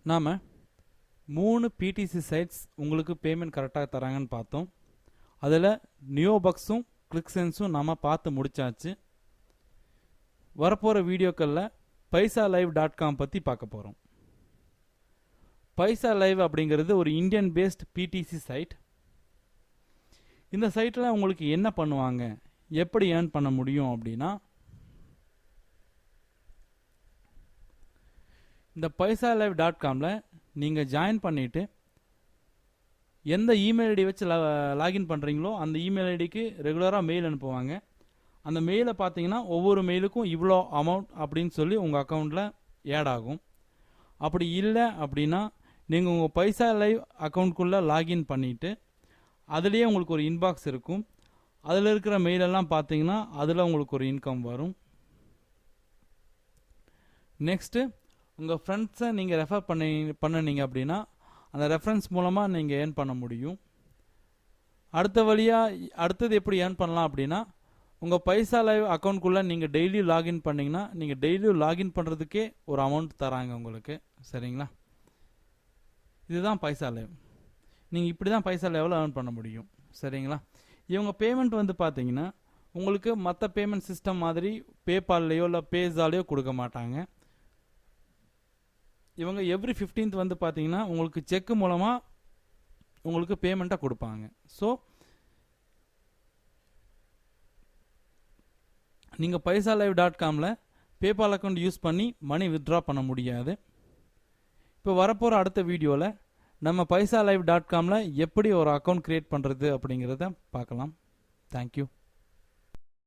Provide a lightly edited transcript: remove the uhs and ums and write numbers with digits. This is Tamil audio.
நாம் 3 பிடிசி சைட்ஸ் உங்களுக்கு பேமெண்ட் கரெக்டாக தராங்கன்னு பார்த்தோம். அதில் நியோபக்ஸும் கிளிக்சென்ஸும் நாம் பார்த்து முடிச்சாச்சு. வரப்போகிற வீடியோக்களில் paisalive.com பற்றி பார்க்க போகிறோம். paisalive அப்படிங்கிறது ஒரு இந்தியன் பேஸ்ட் பிடிசி சைட். இந்த சைட்டில் உங்களுக்கு என்ன பண்ணுவாங்க, எப்படி ஏர்ன் பண்ண முடியும் அப்படின்னா, இந்த paisalive.comல நீங்கள் ஜாயின் பண்ணிவிட்டு எந்த இமெயில் ஐடி வச்சு லாகின் பண்ணுறீங்களோ அந்த இமெயில் ஐடிக்கு ரெகுலராக மெயில் அனுப்புவாங்க. அந்த மெயிலை பார்த்தீங்கன்னா ஒவ்வொரு மெயிலுக்கும் இவ்வளோ அமௌண்ட் அப்படின்னு சொல்லி உங்கள் அக்கௌண்ட்டில் ஆட் ஆகும். அப்படி இல்லை அப்படின்னா நீங்கள் உங்கள் paisalive அக்கௌண்ட்குள்ளே லாகின் பண்ணிவிட்டு அதுலேயே உங்களுக்கு ஒரு இன்பாக்ஸ் இருக்கும். அதில் இருக்கிற மெயிலெல்லாம் பார்த்தீங்கன்னா அதில் உங்களுக்கு ஒரு இன்கம் வரும். நெக்ஸ்ட்டு உங்கள் ஃப்ரெண்ட்ஸை நீங்கள் ரெஃபர் பண்ணினீங்க அப்படின்னா அந்த ரெஃபரன்ஸ் மூலமாக நீங்கள் ஏர்ன் பண்ண முடியும். அடுத்தது எப்படி ஏர்ன் பண்ணலாம் அப்படின்னா, உங்கள் paisalive அக்கௌண்ட்குள்ளே நீங்கள் டெய்லி லாகின் பண்ணிங்கன்னா நீங்கள் டெய்லியும் லாகின் பண்ணுறதுக்கே ஒரு அமௌண்ட் தராங்க உங்களுக்கு. சரிங்களா? இதுதான் paisalive. நீங்கள் இப்படி தான் paisaliveல ஏர்ன் பண்ண முடியும். சரிங்களா? இவங்க பேமெண்ட் வந்து பார்த்தீங்கன்னா உங்களுக்கு மற்ற பேமெண்ட் சிஸ்டம் மாதிரி பேபால்லையோ இல்லை பேஸாலையோ கொடுக்க மாட்டாங்க. இவங்க எவ்ரி 15th வந்து பார்த்தீங்கன்னா உங்களுக்கு செக் மூலமாக உங்களுக்கு பேமெண்ட்டாக கொடுப்பாங்க. ஸோ நீங்கள் paisalive.comல பேபால் அக்கௌண்ட் யூஸ் பண்ணி மணி வித்ட்ரா பண்ண முடியாது. இப்போ வரப்போகிற அடுத்த வீடியோவில் நம்ம paisalive.comல எப்படி ஒரு அக்கௌண்ட் க்ரியேட் பண்ணுறது அப்படிங்கிறத பார்க்கலாம். தேங்க்யூ.